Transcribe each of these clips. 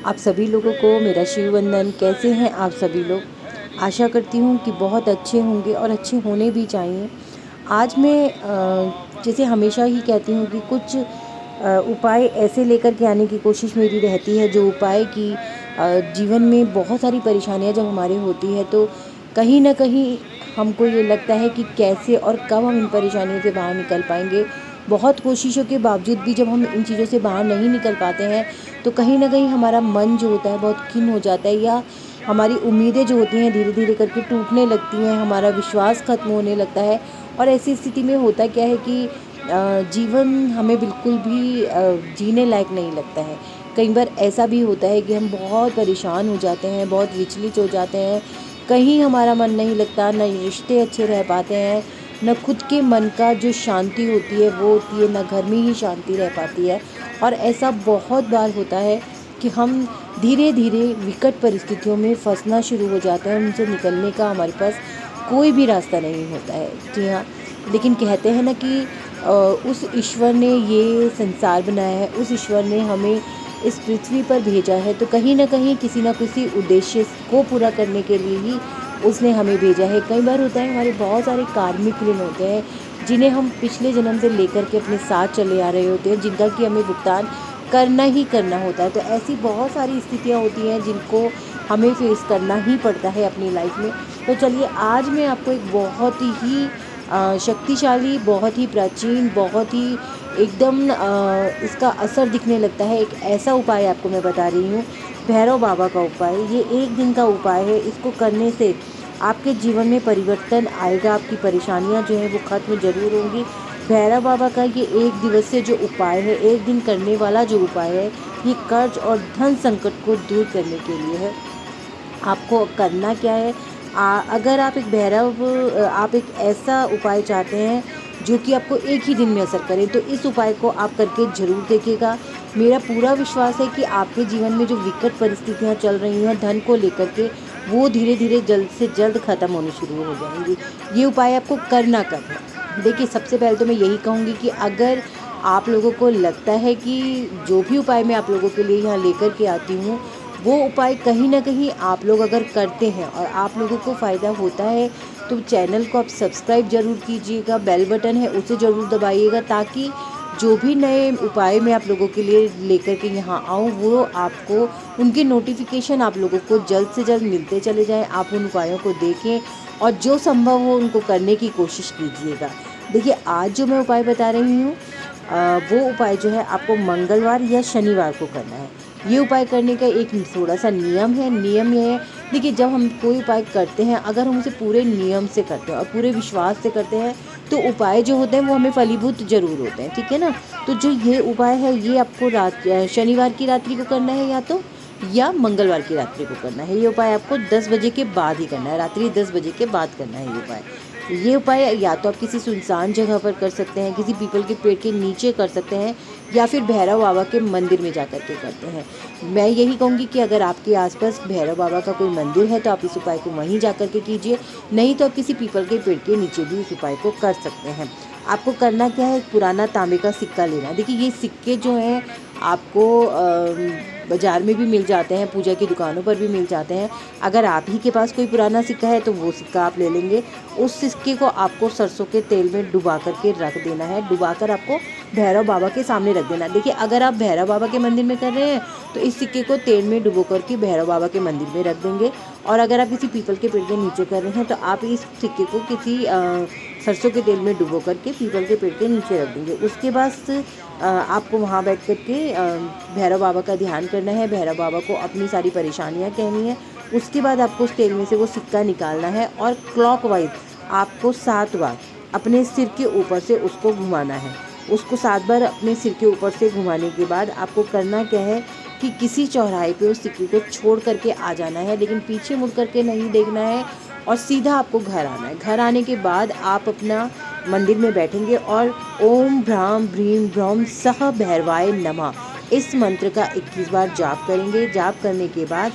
आप सभी लोगों को मेरा शिव वंदन। कैसे हैं आप सभी लोग? आशा करती हूँ कि बहुत अच्छे होंगे और अच्छे होने भी चाहिए। आज मैं जैसे हमेशा ही कहती हूँ कि कुछ उपाय ऐसे लेकर के आने की कोशिश मेरी रहती है, जो उपाय की जीवन में बहुत सारी परेशानियाँ जब हमारे होती है तो कहीं न कहीं हमको ये लगता है कि कैसे और कब हम इन परेशानियों से बाहर निकल पाएँगे। बहुत कोशिशों के बावजूद भी जब हम इन चीज़ों से बाहर नहीं निकल पाते हैं, तो कहीं न कहीं हमारा मन जो होता है बहुत खिन्न हो जाता है, या हमारी उम्मीदें जो होती हैं धीरे-धीरे करके टूटने लगती हैं, हमारा विश्वास ख़त्म होने लगता है। और ऐसी स्थिति में होता क्या है कि जीवन हमें बिल्कुल भी जीने लायक नहीं लगता है। कई बार ऐसा भी होता है कि हम बहुत परेशान हो जाते हैं, बहुत विचलित हो जाते हैं, कहीं हमारा मन नहीं लगता, ना रिश्ते अच्छे रह पाते हैं, ना खुद के मन का जो शांति होती है वो होती है, ना घर में ही शांति रह पाती है। और ऐसा बहुत बार होता है कि हम धीरे-धीरे विकट परिस्थितियों में फँसना शुरू हो जाते हैं, उनसे निकलने का हमारे पास कोई भी रास्ता नहीं होता है। जी हाँ, लेकिन कहते हैं ना कि उस ईश्वर ने ये संसार बनाया है, उस ईश्वर ने हमें इस पृथ्वी पर भेजा है, तो कहीं न कहीं किसी न किसी उद्देश्य को पूरा करने के लिए ही उसने हमें भेजा है। कई बार होता है हमारे बहुत सारे कार्मिक ऋण होते हैं, जिन्हें हम पिछले जन्म से लेकर के अपने साथ चले आ रहे होते हैं, जिनका कि हमें भुगतान करना ही करना होता है। तो ऐसी बहुत सारी स्थितियाँ होती हैं जिनको हमें फेस करना ही पड़ता है अपनी लाइफ में। तो चलिए, आज मैं आपको एक बहुत ही शक्तिशाली, बहुत ही प्राचीन, बहुत ही एकदम इसका असर दिखने लगता है, एक ऐसा उपाय आपको मैं बता रही हूँ, भैरव बाबा का उपाय। ये एक दिन का उपाय है, इसको करने से आपके जीवन में परिवर्तन आएगा, आपकी परेशानियाँ जो हैं वो ख़त्म ज़रूर होंगी। भैरव बाबा का ये एक दिवसीय जो उपाय है, एक दिन करने वाला जो उपाय है, ये कर्ज और धन संकट को दूर करने के लिए है। आपको करना क्या है, अगर आप आप एक ऐसा उपाय चाहते हैं जो कि आपको एक ही दिन में असर करे, तो इस उपाय को आप करके ज़रूर देखिएगा। मेरा पूरा विश्वास है कि आपके जीवन में जो विकट परिस्थितियाँ चल रही हैं धन को लेकर के, वो धीरे धीरे जल्द से जल्द ख़त्म होनी शुरू हो जाएंगी। ये उपाय आपको करना कब है? देखिए, सबसे पहले तो मैं यही कहूँगी कि अगर आप लोगों को लगता है कि जो भी उपाय मैं आप लोगों के लिए यहाँ लेकर के आती हूँ, वो उपाय कहीं न कहीं आप लोग अगर करते हैं और आप लोगों को फ़ायदा होता है, तो चैनल को आप सब्सक्राइब ज़रूर कीजिएगा, बेल बटन है उसे ज़रूर दबाइएगा, ताकि जो भी नए उपाय मैं आप लोगों के लिए लेकर के यहाँ आऊँ, वो आपको उनके नोटिफिकेशन आप लोगों को जल्द से जल्द मिलते चले जाएँ। आप उन उपायों को देखें और जो संभव हो उनको करने की कोशिश कीजिएगा। देखिए, आज जो मैं उपाय बता रही हूँ, वो उपाय जो है आपको मंगलवार या शनिवार को करना है। ये उपाय करने का एक थोड़ा-सा नियम है। नियम ये है, देखिए, जब हम कोई उपाय करते हैं, अगर हम उसे पूरे नियम से करते हैं और पूरे विश्वास से करते हैं, तो उपाय जो होते हैं वो हमें फलीभूत ज़रूर होते हैं, ठीक है ना? तो जो ये उपाय है, ये आपको शनिवार की रात्रि को करना है, या मंगलवार की रात्रि को करना है। ये उपाय आपको 10 बजे के बाद ही करना है, रात्रि 10 बजे के बाद करना है ये उपाय। ये उपाय या तो आप किसी सुनसान जगह पर कर सकते हैं, किसी पीपल के पेड़ के नीचे कर सकते हैं, या फिर भैरव बाबा के मंदिर में जा कर के करते हैं। मैं यही कहूँगी कि अगर आपके आसपास भैरव बाबा का कोई मंदिर है, तो आप इस उपाय को वहीं जा कर के कीजिए, नहीं तो आप किसी पीपल के पेड़ के नीचे भी इस उपाय को कर सकते हैं। आपको करना क्या है, एक पुराना तांबे का सिक्का लेना है। देखिए, ये सिक्के जो हैं आपको बाज़ार में भी मिल जाते हैं, पूजा की दुकानों पर भी मिल जाते हैं। अगर आप ही के पास कोई पुराना सिक्का है, तो वो सिक्का आप ले लेंगे। उस सिक्के को आपको सरसों के तेल में डुबा कर के रख देना है, डुबाकर आपको भैरव बाबा के सामने रख देना है। देखिए, अगर आप भैरव बाबा के मंदिर में कर रहे हैं, तो इस सिक्के को तेल में डुबो कर के भैरव बाबा के मंदिर में रख देंगे, और अगर आप किसी पीपल के पेड़ के नीचे कर रहे हैं, तो आप इस सिक्के को किसी सरसों के तेल में डुबो करके पीपल के पेड़ के नीचे रख देंगे। उसके बाद आपको वहाँ बैठ कर के भैरव बाबा का ध्यान करना है, भैरव बाबा को अपनी सारी परेशानियाँ कहनी है। उसके बाद आपको उस तेल में से वो सिक्का निकालना है, और क्लॉकवाइज आपको 7 बार अपने सिर के ऊपर से उसको घुमाना है। उसको 7 बार अपने सिर के ऊपर से घुमाने के बाद आपको करना क्या है कि किसी चौराहे पे उस सिक्के को छोड़ करके आ जाना है, लेकिन पीछे मुड़ करके नहीं देखना है, और सीधा आपको घर आना है। घर आने के बाद आप अपना मंदिर में बैठेंगे और ओम भ्राम भ्रीम भ्रौम सह भैरवाय नमः इस मंत्र का 21 बार जाप करेंगे। जाप करने के बाद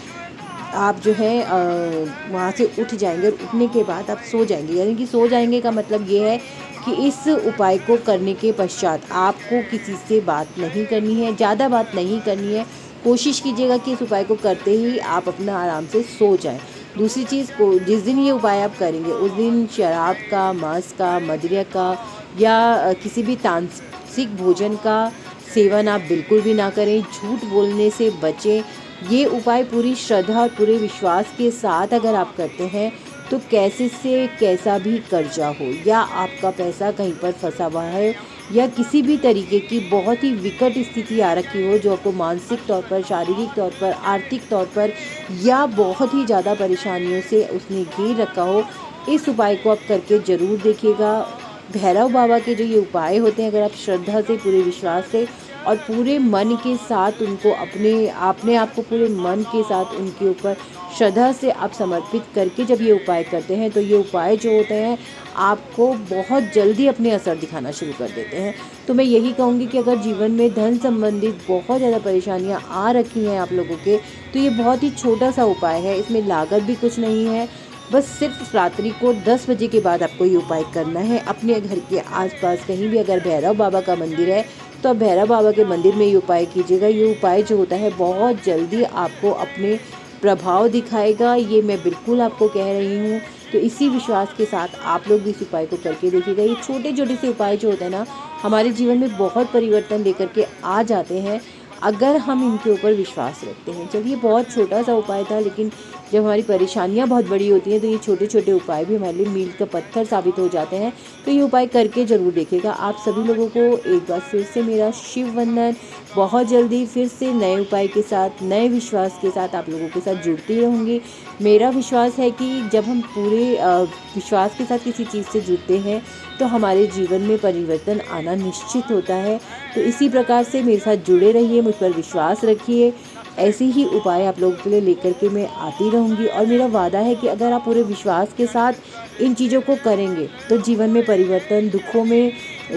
आप जो है वहाँ से उठ जाएंगे, और उठने के बाद आप सो जाएंगे। यानी कि सो जाएंगे का मतलब ये है कि इस उपाय को करने के पश्चात आपको किसी से बात नहीं करनी है, ज़्यादा बात नहीं करनी है। कोशिश कीजिएगा कि इस उपाय को करते ही आप अपना आराम से सो जाएं। दूसरी चीज़ को, जिस दिन ये उपाय आप करेंगे उस दिन शराब का, मांस का, मदिरा का या किसी भी तामसिक भोजन का सेवन आप बिल्कुल भी ना करें। झूठ बोलने से बचें। ये उपाय पूरी श्रद्धा और पूरे विश्वास के साथ अगर आप करते हैं तो कैसे से कैसा भी कर्जा हो या आपका पैसा कहीं पर फंसा हुआ है या किसी भी तरीके की बहुत ही विकट स्थिति आ रखी हो जो आपको मानसिक तौर पर, शारीरिक तौर पर, आर्थिक तौर पर या बहुत ही ज़्यादा परेशानियों से उसने घेर रखा हो, इस उपाय को आप करके ज़रूर देखिएगा। भैरव बाबा के जो ये उपाय होते हैं, अगर आप श्रद्धा से, पूरे विश्वास से और पूरे मन के साथ उनको अपने आप को पूरे मन के साथ उनके ऊपर श्रद्धा से आप समर्पित करके जब ये उपाय करते हैं तो ये उपाय जो होते हैं आपको बहुत जल्दी अपने असर दिखाना शुरू कर देते हैं। तो मैं यही कहूँगी कि अगर जीवन में धन संबंधित बहुत ज़्यादा परेशानियाँ आ रखी हैं आप लोगों के, तो ये बहुत ही छोटा सा उपाय है, इसमें लागत भी कुछ नहीं है। बस सिर्फ रात्रि को 10 बजे के बाद आपको ये उपाय करना है। अपने घर के आसपास कहीं भी अगर भैरव बाबा का मंदिर है तो आप भैरव बाबा के मंदिर में ये उपाय कीजिएगा। ये उपाय जो होता है बहुत जल्दी आपको अपने प्रभाव दिखाएगा, ये मैं बिल्कुल आपको कह रही हूँ। तो इसी विश्वास के साथ आप लोग भी इस उपाय को करके देखिएगा। ये छोटे छोटे से उपाय जो होते हैं ना, हमारे जीवन में बहुत परिवर्तन लेकर के आ जाते हैं अगर हम इनके ऊपर विश्वास रखते हैं। चलिए, बहुत छोटा सा उपाय था, लेकिन जब हमारी परेशानियां बहुत बड़ी होती हैं तो ये छोटे छोटे उपाय भी हमारे लिए मील का पत्थर साबित हो जाते हैं। तो ये उपाय करके ज़रूर देखिएगा। आप सभी लोगों को एक बार फिर से मेरा शिव वंदन। बहुत जल्दी फिर से नए उपाय के साथ, नए विश्वास के साथ आप लोगों के साथ जुड़ती रहूँगी। मेरा विश्वास है कि जब हम पूरे विश्वास के साथ किसी चीज़ से जुड़ते हैं तो हमारे जीवन में परिवर्तन आना निश्चित होता है। तो इसी प्रकार से मेरे साथ जुड़े रहिए, मुझ पर विश्वास रखिए। ऐसे ही उपाय आप लोगों के लिए लेकर के मैं आती रहूँगी और मेरा वादा है कि अगर आप पूरे विश्वास के साथ इन चीज़ों को करेंगे तो जीवन में परिवर्तन,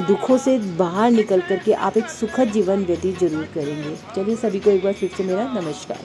दुखों से बाहर निकल कर के आप एक सुखद जीवन व्यतीत जरूर करेंगे। चलिए, सभी को एक बार फिर से मेरा नमस्कार।